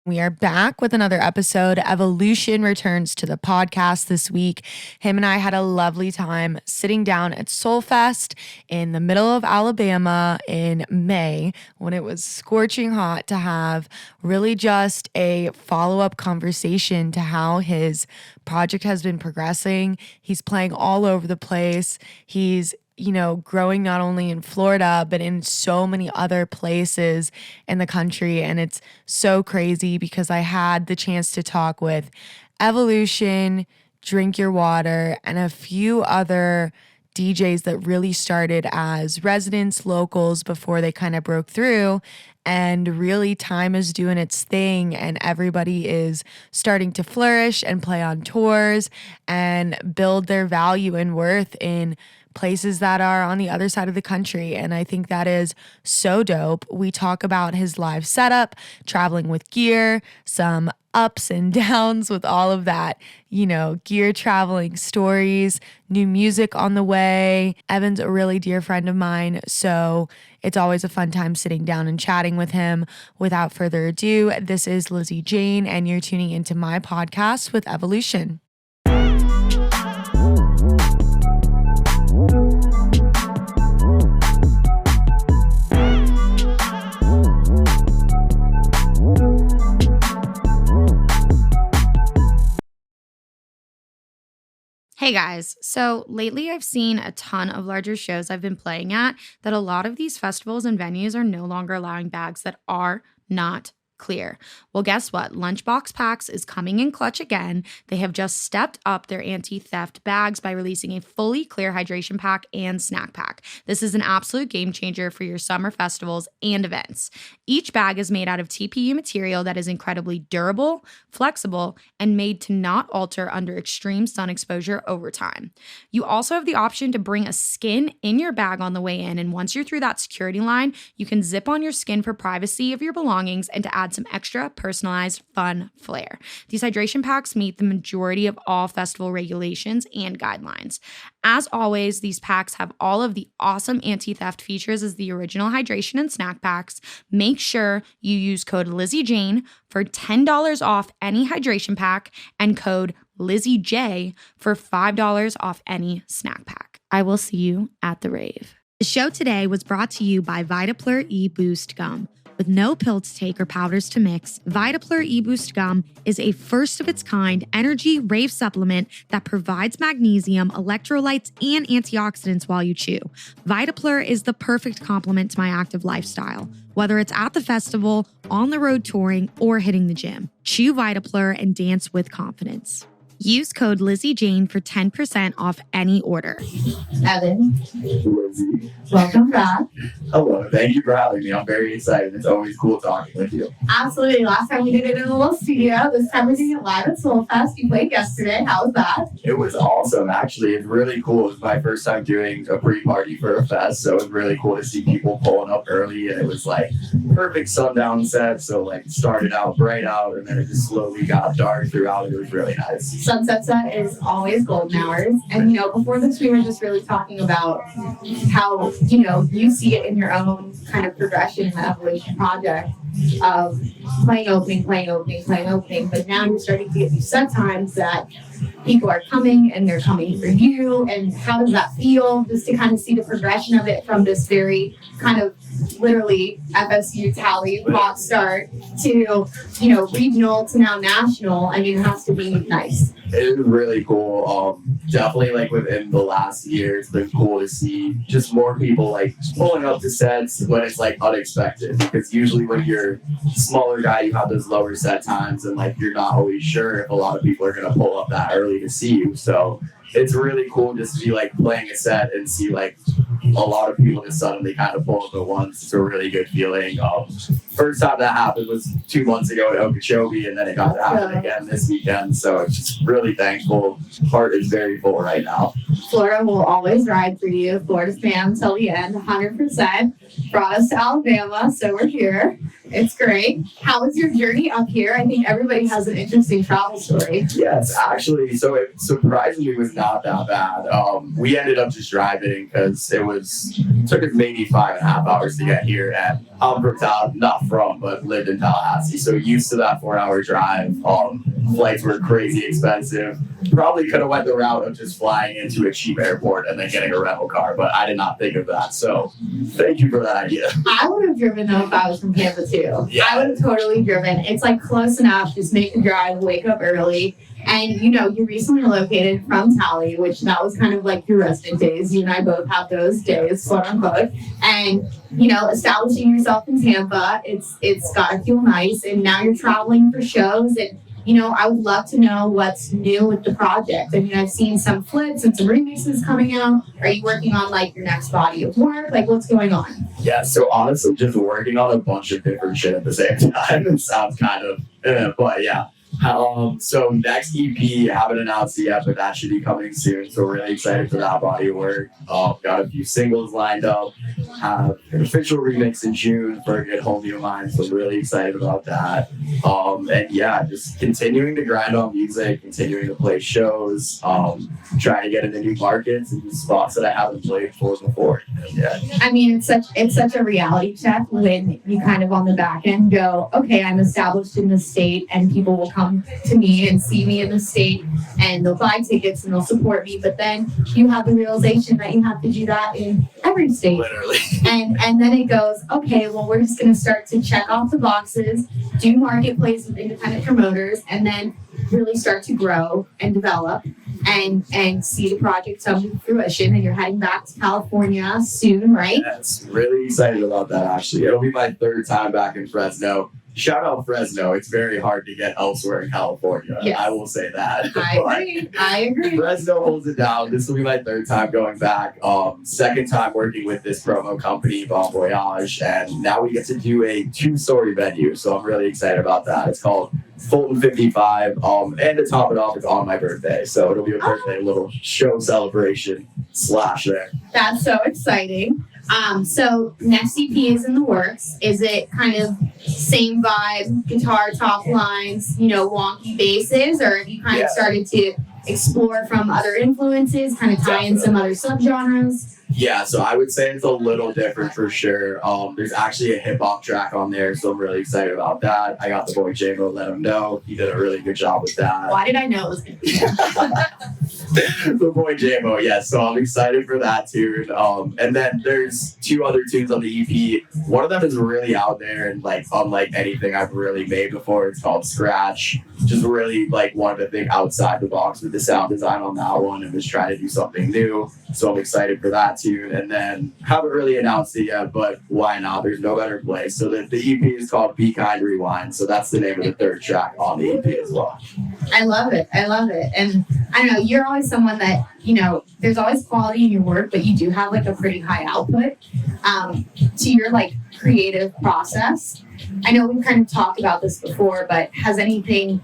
We are back with another episode. Evalution returns to the podcast this week. Him and I had a lovely time sitting down at SolFest in the middle of Alabama in May when it was scorching hot to have really just a follow-up conversation to how his project has been progressing. He's playing all over the place. He's growing not only in Florida, but in so many other places in the country. And it's so crazy because I had the chance to talk with Evalution, Drink Your Water, and a few other DJs that really started as residents, locals before they kind of broke through. And really time is doing its thing and everybody is starting to flourish and play on tours and build their value and worth in places that are on the other side of the country. And I think that is so dope. We talk about his live setup, traveling with gear, some ups and downs with all of that, gear traveling stories, new music on the way. Evan's a really dear friend of mine, so it's always a fun time sitting down and chatting with him. Without further ado, this is Lizzy Jane, and you're tuning into my podcast with Evalution. Hey guys, so lately I've seen a ton of larger shows I've been playing at that a lot of these festivals and venues are no longer allowing bags that are not clear. Well, guess what? Lunchbox Packs is coming in clutch again. They have just stepped up their anti-theft bags by releasing a fully clear hydration pack and snack pack. This is an absolute game changer for your summer festivals and events. Each bag is made out of TPU material that is incredibly durable, flexible, and made to not alter under extreme sun exposure over time. You also have the option to bring a skin in your bag on the way in, and once you're through that security line, you can zip on your skin for privacy of your belongings and to add some extra personalized fun flair. These hydration packs meet the majority of all festival regulations and guidelines. As always, these packs have all of the awesome anti-theft features as the original hydration and snack packs. Make sure you use code Lizzy Jane for $10 off any hydration pack and code Lizzy J for $5 off any snack pack. I will see you at the rave. The show today was brought to you by Vitaplur E-Boost Gum. With no pill to take or powders to mix, Vitaplur E-Boost Gum is a first-of-its-kind energy rave supplement that provides magnesium, electrolytes, and antioxidants while you chew. Vitaplur is the perfect complement to my active lifestyle, whether it's at the festival, on the road touring, or hitting the gym. Chew Vitaplur and dance with confidence. Use code Lizzy Jane for 10% off any order. Evan. Lizzy. Welcome back. Hello. Thank you for having me. I'm very excited. It's always cool talking with you. Absolutely. Last time we did it in a little studio. This time we're doing it live at SolFest. You played yesterday. How was that? It was awesome. Actually, it's really cool. It was my first time doing a pre-party for a fest, so it was really cool to see people pulling up early, and it was like perfect sundown set. So like it started out bright out, and then it just slowly got dark throughout. It was really nice. Sunset set is always golden hours. And, before this, we were just really talking about how, you see it in your own kind of progression in the Evaluation project of playing opening. But now you're starting to get these set times that people are coming and they're coming for you. And how does that feel? Just to kind of see the progression of it from this very kind of literally FSU tally rock start to, regional to now national. I mean, it has to be nice. It was really cool. Definitely like within the last year, it's been cool to see just more people like pulling up to sets when it's like unexpected. Because usually when you're a smaller guy, you have those lower set times and like you're not always sure if a lot of people are going to pull up that early to see you. So it's really cool just to be like playing a set and see like a lot of people just suddenly kind of pull up at once. It's a really good feeling. First time that happened was 2 months ago at Okeechobee, and then it got to happen again this weekend. So it's just really thankful. Heart is very full right now. Florida will always ride for you. Florida's fan till the end, 100%. Brought us to Alabama, so we're here. It's great. How was your journey up here? I think everybody has an interesting travel story. Yes, actually, so it surprisingly was not that bad. We ended up just driving because took us maybe 5.5 hours to get here, and I'm from town, not from, but lived in Tallahassee, so used to that 4-hour drive. Flights were crazy expensive. Probably could have went the route of just flying into a cheap airport and then getting a rental car, but I did not think of that. So thank you for that idea. I would have driven though if I was from Tampa too. Yeah. I would have totally driven. It's like close enough. Just make the drive, wake up early. And you recently relocated from Tally, which that was kind of like your resident days. You and I both have those days, quote unquote. And establishing yourself in Tampa, it's gotta feel nice. And now you're traveling for shows, and I would love to know what's new with the project. I mean, I've seen some flips and some remixes coming out. Are you working on like your next body of work? Like, what's going on? Yeah, so honestly, just working on a bunch of different shit at the same time. It sounds kind of, but yeah. So next EP, haven't announced it yet, but that should be coming soon. So we're really excited for that body of work. Got a few singles lined up. Have an official remix in June for a good homie of mine. So I'm really excited about that. And yeah, just continuing to grind on music, continuing to play shows, trying to get into new markets and spots that I haven't played for before. And yeah. I mean, it's such a reality check when you kind of on the back end go, okay, I'm established in the state, and people will come to me and see me in the state, and they'll buy tickets and they'll support me. But then you have the realization that you have to do that in every state. Literally. And then it goes, okay, well, we're just going to start to check off the boxes, do marketplace with independent promoters, and then really start to grow and develop and see the project come to fruition. And you're heading back to California soon, right? Yes, really excited about that, actually. It'll be my 3rd time back in Fresno. Shout out Fresno. It's very hard to get elsewhere in California. Yes. I will say that. I agree. Fresno holds it down. This will be my 3rd time going back. 2nd time working with this promo company, Bon Voyage. And now we get to do a 2-story venue. So I'm really excited about that. It's called Fulton 55. And to top it off, it's on my birthday. So it'll be a birthday little show celebration / there. That's so exciting. So next EP is in the works. Is it kind of same vibe, guitar top lines, wonky basses, or have you kind of started to explore from other influences, kind of tie in some other subgenres? Yeah, so I would say it's a little different for sure. There's actually a hip hop track on there, so I'm really excited about that. I got the boy J-Mo, let him know. He did a really good job with that. Why did I know it was going to be the boy J-Mo, yes. So I'm excited for that tune. And then there's 2 other tunes on the EP. One of them is really out there and like unlike anything I've really made before. It's called Scratch. Just really like wanted to think outside the box with the sound design on that one and was trying to do something new. So I'm excited for that tune. And then haven't really announced it yet, but why not? There's no better place. So the EP is called Be Kind Rewind. So that's the name of the 3rd track on the EP as well. I love it. And I don't know, you're always someone that, there's always quality in your work, but you do have like a pretty high output to your like creative process. I know we've kind of talked about this before, but has anything,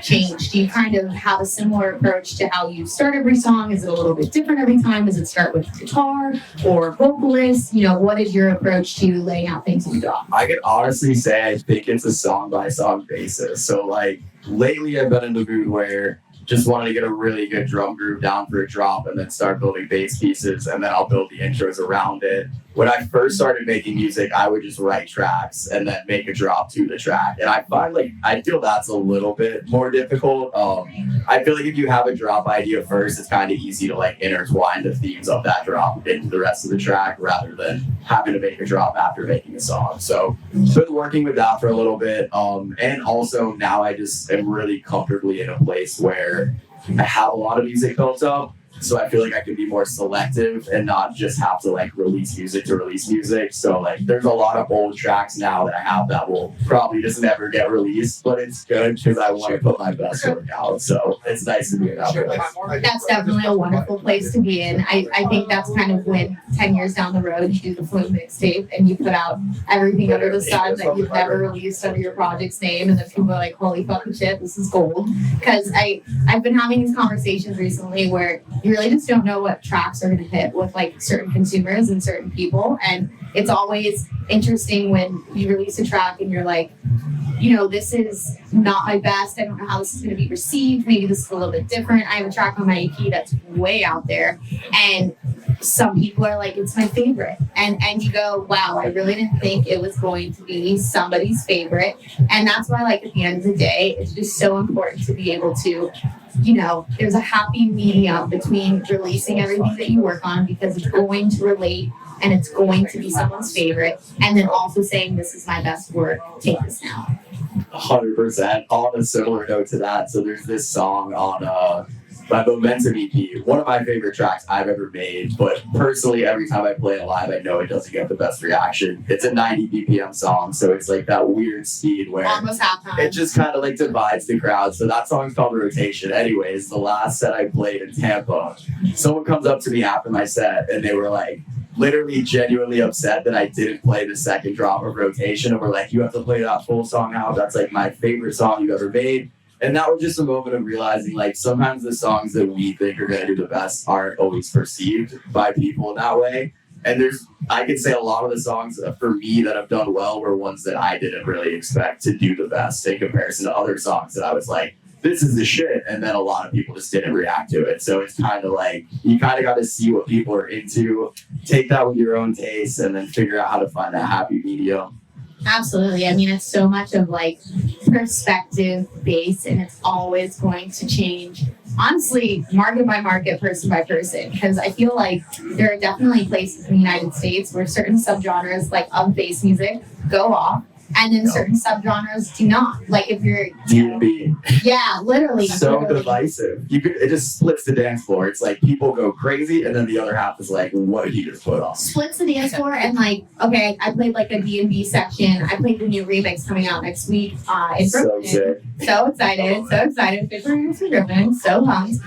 changed? Do you kind of have a similar approach to how you start every song? Is it a little bit different every time? Does it start with guitar or vocalist? What is your approach to laying out things in the drop? I could honestly say I think it's a song by song basis. So like lately I've been in the mood where just wanted to get a really good drum groove down for a drop and then start building bass pieces, and then I'll build the intros around it. When I first started making music, I would just write tracks and then make a drop to the track. And I find I feel that's a little bit more difficult. I feel like if you have a drop idea first, it's kind of easy to intertwine the themes of that drop into the rest of the track rather than having to make a drop after making a song. So been working with that for a little bit. And also now I just am really comfortably in a place where I have a lot of music built up. So I feel like I can be more selective and not just have to release music to release music. So there's a lot of old tracks now that I have that will probably just never get released, but it's good because I want to put my best work out. So it's nice to be in that place. That's definitely a wonderful place to be in. I think that's kind of when 10 years down the road you do the Flume mixtape and you put out everything under the sun that you've never released under your project's name, and then people are like, holy fucking shit, this is gold. Because I've been having these conversations recently where you really just don't know what tracks are going to hit with like certain consumers and certain people. And it's always interesting when you release a track and you're like, you know, this is not my best. I don't know how this is going to be received. Maybe this is a little bit different. I have a track on my EP that's way out there. And some people are like, it's my favorite. And you go, wow, I really didn't think it was going to be somebody's favorite. And that's why, like, at the end of the day, it's just so important to be able to, you know, there's a happy medium between releasing everything that you work on because it's going to relate and it's going to be someone's favorite. And then also saying, this is my best work, take this now. 100%. On a similar note to that, so there's this song on my Momentum EP, one of my favorite tracks I've ever made, but personally, every time I play it live, I know it doesn't get the best reaction. It's a 90 BPM song, so it's like that weird speed where almost halftime. It just kind of like divides the crowd. So that song's called Rotation. Anyways, the last set I played in Tampa, someone comes up to me after my set and they were like, literally genuinely upset that I didn't play the second drop of Rotation, and we're like, you have to play that full song out. That's like my favorite song you've ever made. And that was just a moment of realizing, like, sometimes the songs that we think are going to do the best aren't always perceived by people in that way. And I could say a lot of the songs for me that have done well were ones that I didn't really expect to do the best in comparison to other songs that I was like, this is the shit. And then a lot of people just didn't react to it. So it's kind of like, you kind of got to see what people are into, take that with your own taste, and then figure out how to find that happy medium. Absolutely. I mean, it's so much of like perspective based, and it's always going to change. Honestly, market by market, person by person, because I feel like there are definitely places in the United States where certain subgenres like of bass music go off, and then certain subgenres do not. Like if you're D&B. Yeah, literally. So divisive. It just splits the dance floor. It's like people go crazy, and then the other half is like, what did you just put on? Splits the dance floor, and like, okay, I played like a D&B section. I played the new remix coming out next week in Brooklyn. So excited. Fit for Griffin. So pumped.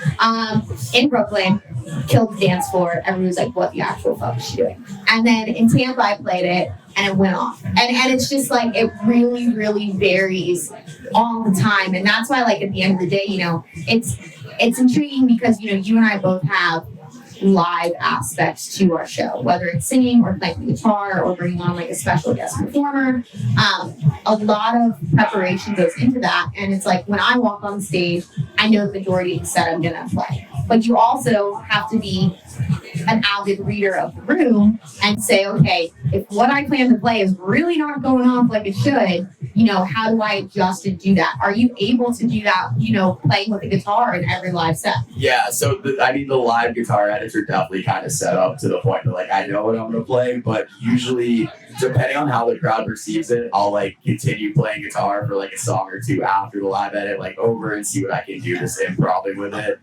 In Brooklyn, killed the dance floor. Everyone was like, what the actual fuck is she doing? And then in Tampa, I played it, and it went off. And it's just like, it really, really varies all the time. And that's why, like, at the end of the day, you know, it's intriguing because, you know, you and I both have live aspects to our show, whether it's singing or playing the guitar or bringing on like a special guest performer. A lot of preparation goes into that. And it's like when I walk on stage, I know the majority of the set I'm going to play. But you also have to be an avid reader of the room and say, okay, if what I plan to play is really not going off like it should, you know, how do I adjust and do that? Are you able to do that, you know, playing with a guitar in every live set? Yeah, so the live guitar edits are definitely kind of set up to the point that, like, I know what I'm going to play, but usually, depending on how the crowd perceives it, I'll, like, continue playing guitar for, like, a song or two after the live edit, like, over and see what I can do, just improv with it.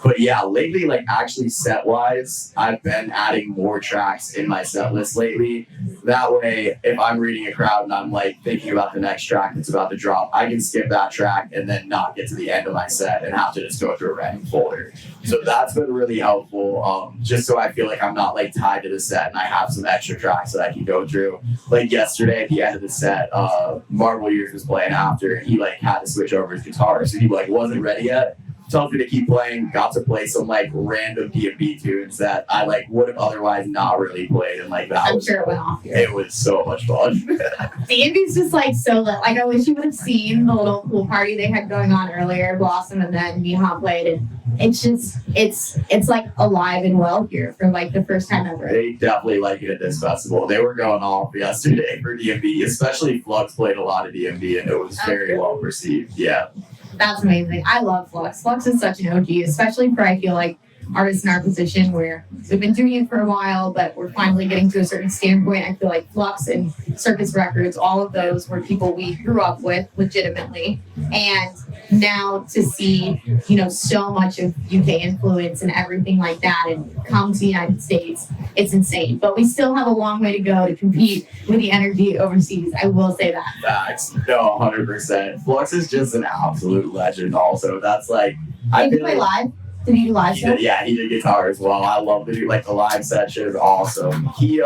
But yeah, lately, like, actually set-wise, I've been adding more tracks in my set list lately. That way, if I'm reading a crowd and I'm, like, thinking about the next track that's about to drop, I can skip that track and then not get to the end of my set and have to just go through a random folder. So that's been really helpful, just so I feel like I'm not, like, tied to the set and I have some extra tracks that I can go through. Like, yesterday at the end of the set, Marvel Years was playing after, and he, like, had to switch over his guitar, so he, like, wasn't ready yet. Told me to keep playing, got to play some like random D&B tunes that I like would have otherwise not really played, and like that Sure it went off here. It was so much fun. D&B's just like so lit. Like I wish you would have seen the little pool party they had going on earlier, Blossom and then Neha played, and it's just it's like alive and well here for like the first time ever. They definitely like it at this festival. They were going off yesterday for D&B, especially Flux played a lot of D&B, and it was very well perceived. Yeah. That's amazing. I love Flux. Flux is such an OG, especially for, I feel like, artists in our position where we've been doing it for a while, but we're finally getting to a certain standpoint. I feel like Flux and Circus Records, all of those were people we grew up with legitimately. And now to see, you know, so much of UK influence and everything like that and come to the United States, it's insane. But we still have a long way to go to compete with the energy overseas. I will say that. Facts. No, 100%. Flux is just an absolute legend also. That's like... Did you play live? Did he do live shows? Yeah, he did guitar as well. I love to do like the live session. Awesome. He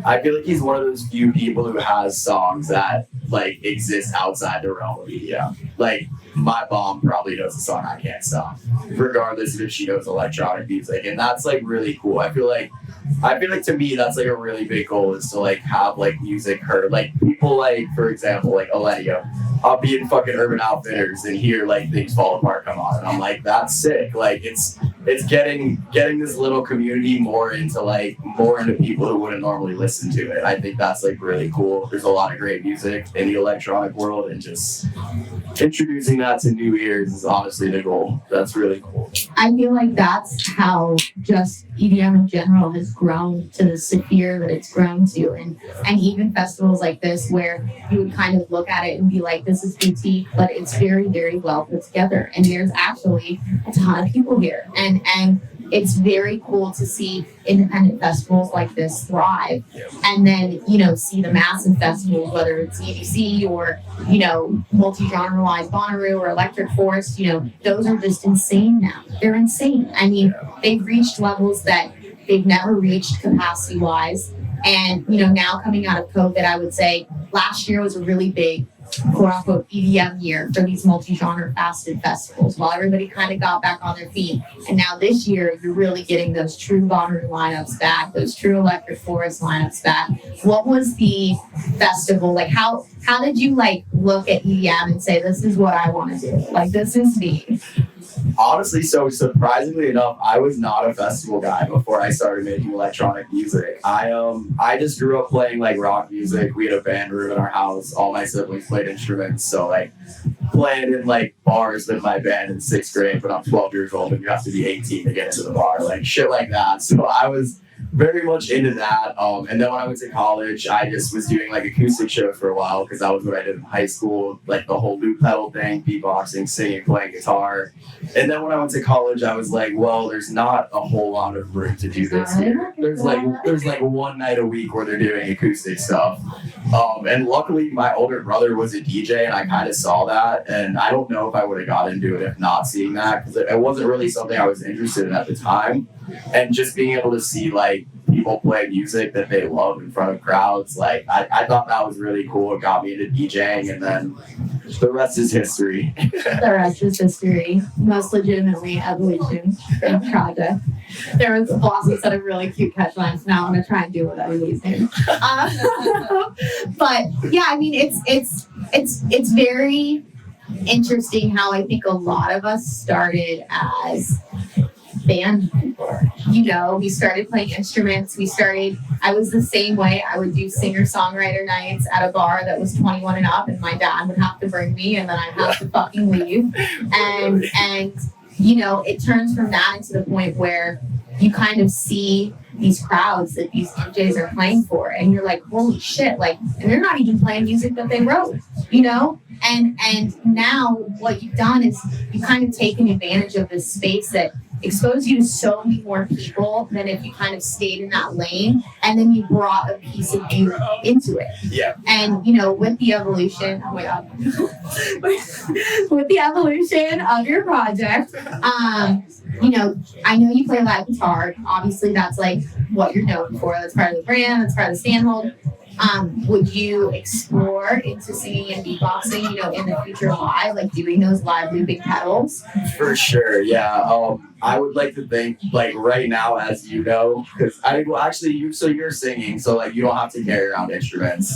I feel like he's one of those few people who has songs that like exist outside the realm of EDM. Like my mom probably knows the song "I Can't Stop," regardless of if she knows electronic music, and that's like really cool. I feel like to me that's like a really big goal, is to like have like music heard. Like people like, for example, like Alenia. I'll be in fucking Urban Outfitters and hear like Things Fall Apart come on, and I'm like, that's sick. Like it's getting this little community more into people who wouldn't normally listen to it. I think that's like really cool. There's a lot of great music in the electronic world, and just introducing that to new ears is honestly the goal. That's really cool. I feel like that's how just EDM in general has grown to the sphere that it's grown to, and even festivals like this where you would kind of look at it and be like, this is boutique, but it's very, very well put together, and there's actually a ton of people here, and it's very cool to see independent festivals like this thrive, and then see the massive festivals, whether it's EDC or multi-genreized Bonnaroo or Electric Forest. Those are just insane now. They're insane. I mean, they've reached levels that they've never reached capacity wise, and now coming out of COVID, I would say last year was a really big quote-unquote EDM year for these multi-genre faceted festivals, while everybody kind of got back on their feet. And now this year, you're really getting those true Bonnaroo lineups back, those true Electric Forest lineups back. What was the festival like? How did you look at EDM and say, this is what I want to do? Like, this is me. Honestly, so surprisingly enough, I was not a festival guy before I started making electronic music. I just grew up playing rock music. We had a band room in our house. All my siblings played instruments, so playing in bars with my band in 6th grade when I'm 12 years old and you have to be 18 to get into the bar, shit like that. So I was very much into that. And then when I went to college, I just was doing acoustic shows for a while because that was what I did in high school, the whole loop pedal thing, beatboxing, singing, playing guitar. And then when I went to college, I was like, well, there's not a whole lot of room to do this here. There's one night a week where they're doing acoustic stuff. And luckily my older brother was a DJ, and I kind of saw that, and I don't know if I would have got into it if not seeing that, because it wasn't really something I was interested in at the time. And just being able to see people play music that they love in front of crowds, I thought that was really cool. It got me into DJing, and then the rest is history. The rest is history. Most legitimately, Evalution project. There was Blossom said a really cute catchline, so now I'm gonna try and do what I was using. But yeah, I mean, it's very interesting how I think a lot of us started as band people. We started playing instruments. I was the same way. I would do singer-songwriter nights at a bar that was 21 and up, and my dad would have to bring me, and then I'd have to fucking leave. And it turns from that into the point where you kind of see these crowds that these DJs are playing for, and you're like, holy shit, and they're not even playing music that they wrote, and now what you've done is you've kind of taken advantage of this space that exposed you to so many more people than if you kind of stayed in that lane, and then you brought a piece of you into it. Yeah. And with the evolution, oh my god, with the evolution of your project, I know you play live guitar. Obviously, that's what you're known for. That's part of the brand. That's part of the standhold. Would you explore into singing and beatboxing, in the future live, doing those live looping pedals? For sure, yeah. I would like to think, right now, as you know, because you're singing, so you don't have to carry around instruments.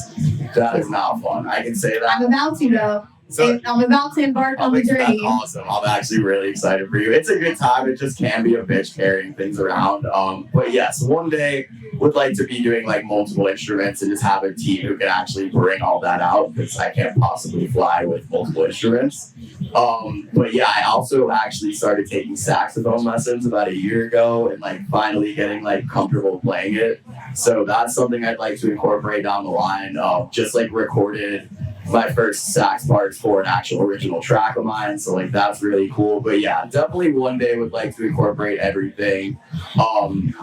That is not fun. I can say that. I'm about to though. So I'm about to embark on the journey. That's awesome. I'm actually really excited for you. It's a good time. It just can be a bitch carrying things around. But yes, one day would like to be doing multiple instruments and just have a team who can actually bring all that out, because I can't possibly fly with multiple instruments. But yeah, I also actually started taking saxophone lessons about a year ago, and finally getting comfortable playing it. So that's something I'd like to incorporate down the line. Just recorded my first sax parts for an actual original track of mine, so that's really cool. But yeah, definitely one day would like to incorporate everything.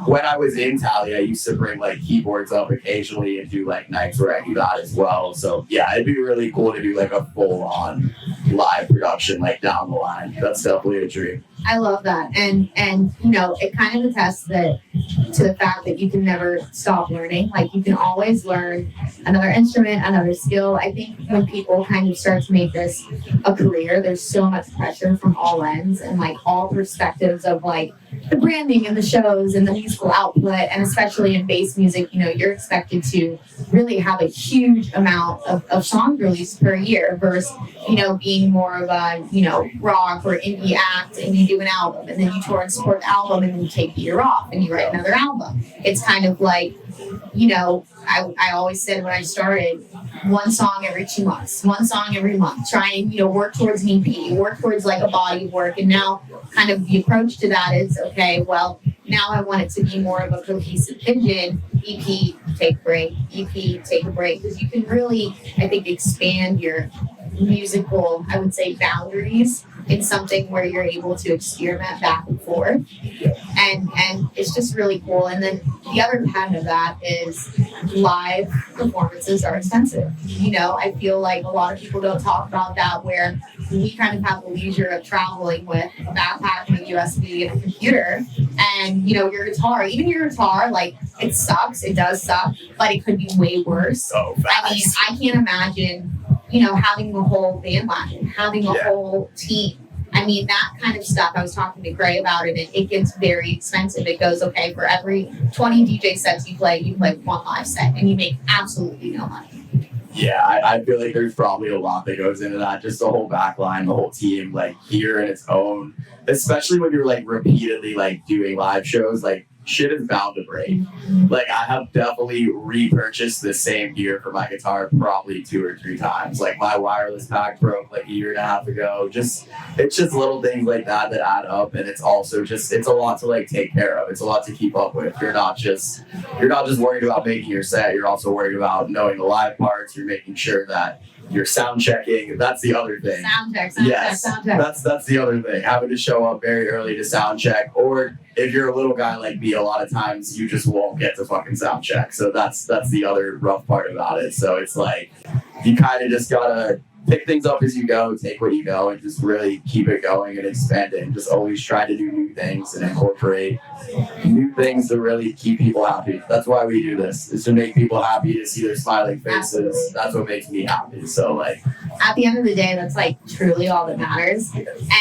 When I was in Tally, I used to bring keyboards up occasionally and do nights where I do that as well. So yeah, it'd be really cool to do a full-on live production down the line. That's definitely a dream. I love that. And you know, it kind of attests that to the fact that you can never stop learning. Like you can always learn another instrument, another skill. I think when people kind of start to make this a career, there's so much pressure from all ends and like all perspectives of like the branding and the shows and the musical output. And especially in bass music, you know, you're expected to really have a huge amount of songs released per year versus, you know, being more of a, you know, rock or indie act and you do an album and then you tour and support the album and then you take the year off and you write another album. It's kind of like, you know, I always said when I started, one song every 2 months, one song every month, try and, you know, work towards an EP, work towards like a body of work. And now kind of the approach to that is, okay, well, now I want it to be more of a cohesive vision. EP, take a break, EP, take a break, because you can really, I think, expand your musical, I would say, boundaries in something where you're able to experiment back and forth. And it's just really cool. And then the other part of that is live performances are expensive. You know, I feel like a lot of people don't talk about that, where we kind of have the leisure of traveling with a backpack and a USB and a computer and, you know, your guitar, like it sucks. It does suck, but it could be way worse. So fast. I mean, I can't imagine, you know, having a whole bandwagon, having a whole team. I mean, that kind of stuff, I was talking to Gray about it, and it gets very expensive. It goes, okay, for every 20 DJ sets you play one live set, and you make absolutely no money. Yeah, I feel like there's probably a lot that goes into that. Just the whole backline, the whole team, like here in its own, especially when you're like repeatedly like doing live shows, like shit is bound to break. Like I have definitely repurchased the same gear for my guitar probably 2 or 3 times. Like my wireless pack broke like a year and a half ago. It's just little things like that add up, and it's also just, it's a lot to like take care of. It's a lot to keep up with. You're not just worried about making your set. You're also worried about knowing the live parts. You're making sure that you're sound checking. That's the other thing. Sound check. That's the other thing. Having to show up very early to sound check, or if you're a little guy like me, a lot of times you just won't get to fucking sound check. So that's the other rough part about it. So it's like you kind of just gotta pick things up as you go, take what you know, and just really keep it going and expanding. Just always try to do new things and incorporate new things to really keep people happy. That's why we do this, is to make people happy, to see their smiling faces. Absolutely. That's what makes me happy. So like at the end of the day, that's like truly all that matters.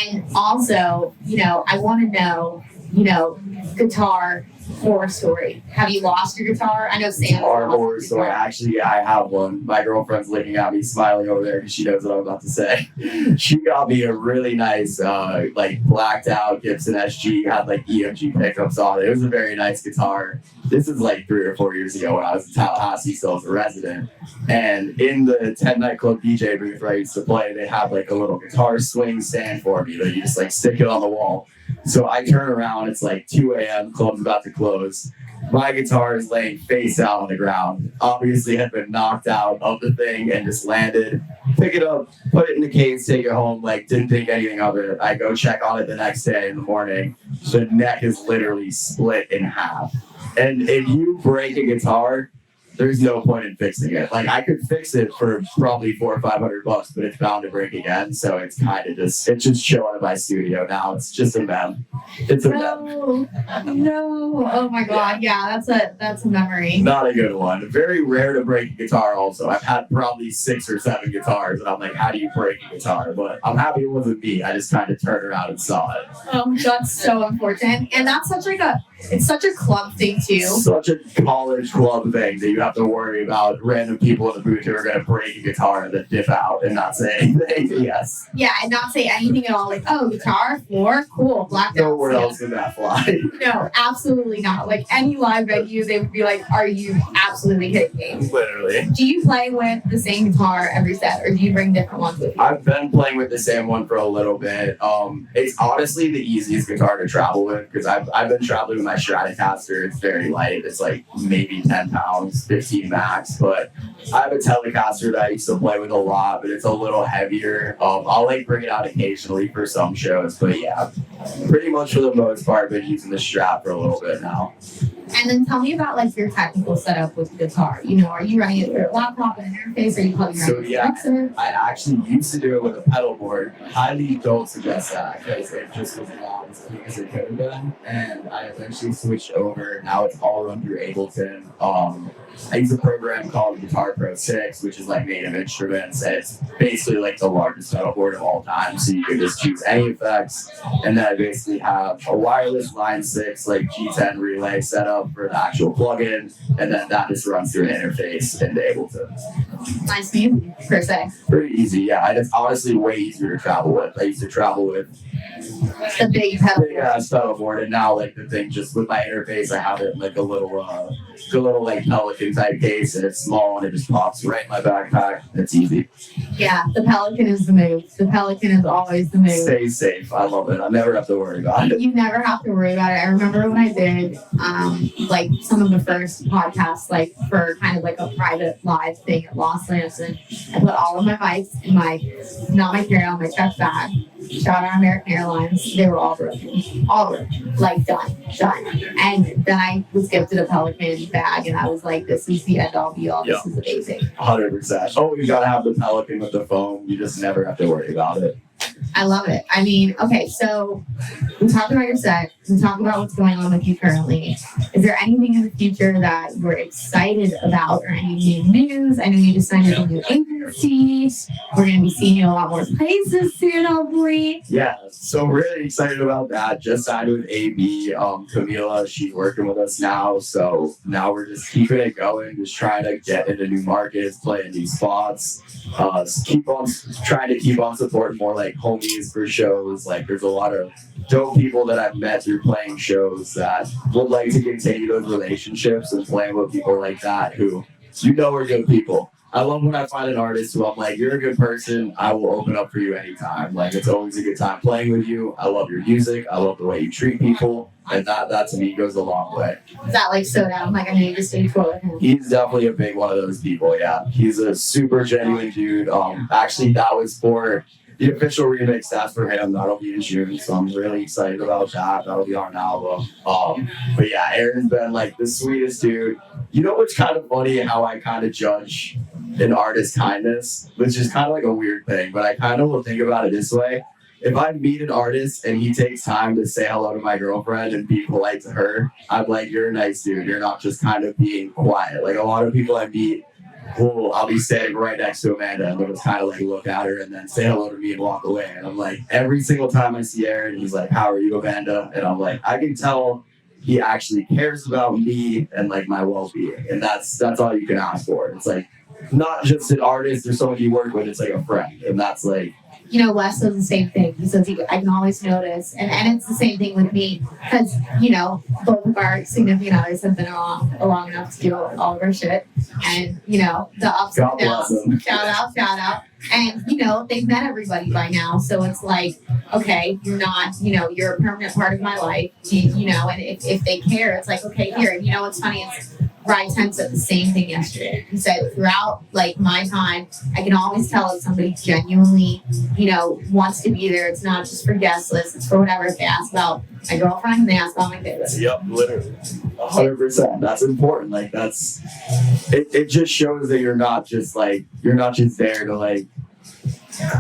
And also, you know, I want to know, you know, guitar horror story. Have you lost your guitar? I know Sam. Guitar horror story. Actually, I have one. My girlfriend's looking at me, smiling over there because she knows what I'm about to say. She got me a really nice, like blacked out Gibson SG, had like EMG pickups on it. It was a very nice guitar. This is like 3 or 4 years ago when I was in Tallahassee, still as a resident. And in the 10 nightclub DJ booth where I used to play, they had like a little guitar swing stand for me that you just like stick it on the wall. So I turn around, it's like 2 a.m., club's about to close. My guitar is laying face out on the ground. Obviously had been knocked out of the thing and just landed. Pick it up, put it in the case, take it home, like didn't think anything of it. I go check on it the next day in the morning. The neck is literally split in half. And if you break a guitar, there's no point in fixing it. Like I could fix it for probably $400 or $500, but it's bound to break again. So it's kind of just chilling in my studio now. It's just a mem. It's a mem. No. Oh my God. Yeah, that's a memory. Not a good one. Very rare to break a guitar. Also, I've had probably 6 or 7 guitars, and I'm like, how do you break a guitar? But I'm happy it wasn't me. I just kind of turned around and saw it. That's so important, and that's it's such a club thing too. Such a college club thing that you have to worry about random people in the booth who are going to break a guitar and then dip out and not say anything. Yes. Yeah, and not say anything at all. Like, oh, guitar, floor, cool, blacked out. Nowhere else would that fly. No, absolutely not. Like any live venue, they would be like, are you absolutely kidding me? Literally. Do you play with the same guitar every set, or do you bring different ones with you? I've been playing with the same one for a little bit. It's honestly the easiest guitar to travel with because I've been traveling with my Stratocaster. It's very light. It's like maybe 10 pounds, 15 max. But I have a Telecaster that I used to play with a lot, but it's a little heavier. I'll like bring it out occasionally for some shows, but yeah, pretty much for the most part, I've been using the Strat for a little bit now. And then tell me about like your technical setup with the guitar. You know, are you running it through a laptop and interface? Are you plugging it into a mixer? I actually used to do it with a pedal board. Highly don't suggest that because it just was not as quick as it could have been. And I eventually switched over. Now it's all run through Ableton. I use a program called Guitar Pro 6, which is like Native Instruments, and it's basically like the largest pedal board of all time. So you can just choose any effects, and then I basically have a wireless Line 6 like G10 relay setup for the actual plugin, and then that just runs through an interface into Ableton. Nice name, per se. Pretty easy, yeah. And it's honestly way easier to travel with. I used to travel with The big pedal. big ass pedal board, and now like the thing just with my interface, I have it in like a little like Pelican type case, and it's small and it just pops right in my backpack. It's easy. Yeah, the Pelican is the move. The Pelican is always the move. Stay safe. I love it. I never have to worry about it. You never have to worry about it. I remember when I did like some of the first podcasts, like for kind of like a private live thing at Los Angeles. I put all of my mics in not my carry-on, my check bag. Shout out American Airlines. They were all broken. All broken. Like done. And then I was gifted a Pelican bag, and I was like, this is the end all be all. This is amazing. 100%. Oh, you gotta have the Pelican with the foam. You just never have to worry about it. I love it. I mean, okay, so we talked about your set. We talked about what's going on with you currently. Is there anything in the future that you're excited about or any new news? I know you just signed a new agency. We're going to be seeing you a lot more places soon, hopefully. Yeah, so really excited about that. Just signed with AB. Camila, she's working with us now. So now we're just keeping it going, just trying to get into new markets, play in new spots. Keep on trying to keep on supporting more like homies for shows. Like there's a lot of dope people that I've met through playing shows that would like to continue those relationships and playing with people like that who are good people. I love when I find an artist who I'm like, you're a good person, I will open up for you anytime. Like it's always a good time playing with you. I love your music, I love the way you treat people, and that to me goes a long way. Is that like so down? Like I know you just did tour with him. He's definitely a big one of those people, yeah. He's a super genuine dude. Actually that was for the official remix. That's for him. That'll be in June, so I'm really excited about that. That'll be on an album. But yeah, Aaron's been like the sweetest dude. You know what's kind of funny how I kind of judge an artist's kindness, which is kind of like a weird thing, but I kind of will think about it this way. If I meet an artist and he takes time to say hello to my girlfriend and be polite to her, I'm like, you're a nice dude. You're not just kind of being quiet. Like a lot of people I meet, I'll be standing right next to Amanda and they'll just kind of like look at her and then say hello to me and walk away. And I'm like, every single time I see Aaron, he's like, how are you, Amanda? And I'm like, I can tell he actually cares about me and like my well-being. And that's all you can ask for. It's like not just an artist or someone you work with, it's like a friend. And that's like, you know, Wes does the same thing. He says I can always notice, and it's the same thing with me because you know both of our significant others have been along enough to do all of our shit, and you know the ups and downs. Shout out, and you know they've met everybody by now, so it's like okay, you're not, you know, you're a permanent part of my life, you know, and if they care, it's like okay, here, and you know what's funny is. Ryan said the same thing yesterday. He said, throughout like my time, I can always tell if somebody genuinely, you know, wants to be there. It's not just for guest lists. It's for whatever. If they ask about my girlfriend, and they ask about my kids. Yep, literally, 100%. That's important. Like that's, it just shows that you're not just there to like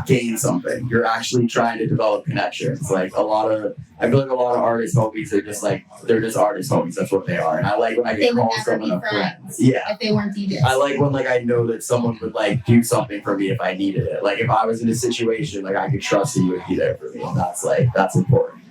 gain something. You're actually trying to develop connections. Like I feel like a lot of artist homies are just like they're just artist homies. That's what they are. And I like when I get called someone a friend. Yeah. If they weren't DJs. I like when like I know that someone would like do something for me if I needed it. Like if I was in a situation, like I could trust that you would be there for me. And that's important.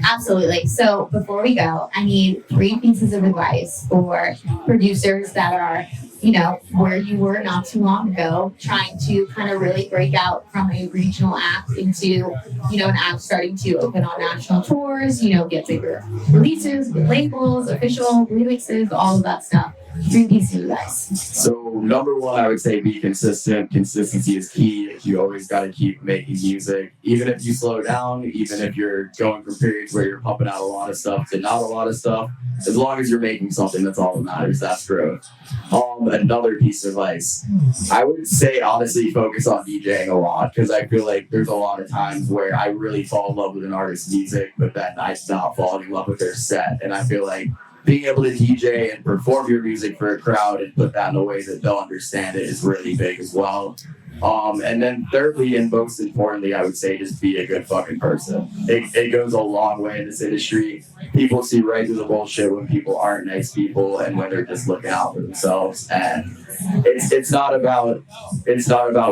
Absolutely. So before we go, I need 3 pieces of advice for producers that are, you know, where you were not too long ago, trying to kind of really break out from a regional act into, you know, an act starting to open on national tours, you know, get bigger releases, with labels, official remixes, all of that stuff. 3 pieces of advice. So number 1, I would say be consistent. Consistency is key. You always got to keep making music. Even if you slow down, even if you're going from periods where you're pumping out a lot of stuff to not a lot of stuff, as long as you're making something, that's all that matters. That's growth. Another piece of advice, I would say honestly focus on DJing a lot because I feel like there's a lot of times where I really fall in love with an artist's music, but then I stop falling in love with their set. And I feel like being able to DJ and perform your music for a crowd and put that in a way that they'll understand it is really big as well. And then thirdly, and most importantly, I would say just be a good fucking person. It goes a long way in this industry. People see right through the bullshit when people aren't nice people and when they're just looking out for themselves. And it's not about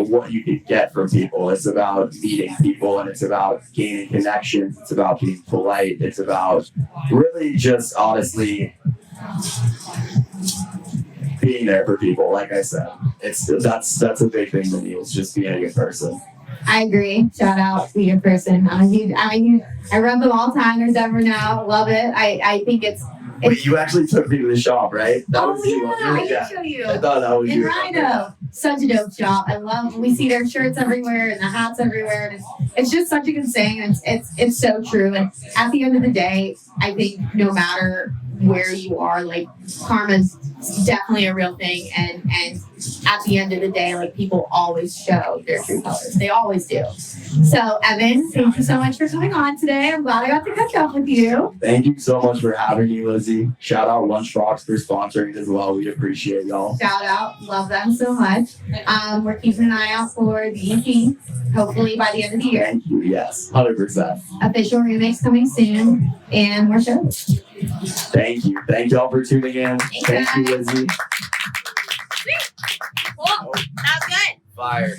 what you can get from people. It's about meeting people, and it's about gaining connections. It's about being polite. It's about really just honestly being there for people. Like I said, that's a big thing to me. It's just being a good person. I agree. Shout out, be a good person. I run them all the time. There's never no. Love it. I think it's. Wait, you actually took me to the shop, right? I can show you. I thought that was In you. Rhino, such a dope shop. I love. We see their shirts everywhere and the hats everywhere. And it's just such a good saying. And it's so true. And at the end of the day, I think no matter where you are, like karma's definitely a real thing. And at the end of the day, like people always show their true colors. They always do. So Evan, thank you so much for coming on today. I'm glad I got to catch up with you. Thank you so much for having me, Lizzy. Shout out Lunchbox for sponsoring as well. We appreciate y'all. Shout out. Love them so much. We're keeping an eye out for the EP, hopefully by the end of the year. Thank you. Yes, 100%. Official remix coming soon, and more shows. Thank you. Thank y'all for tuning in. Thank you, Lizzy. Cool. That was good. Fire.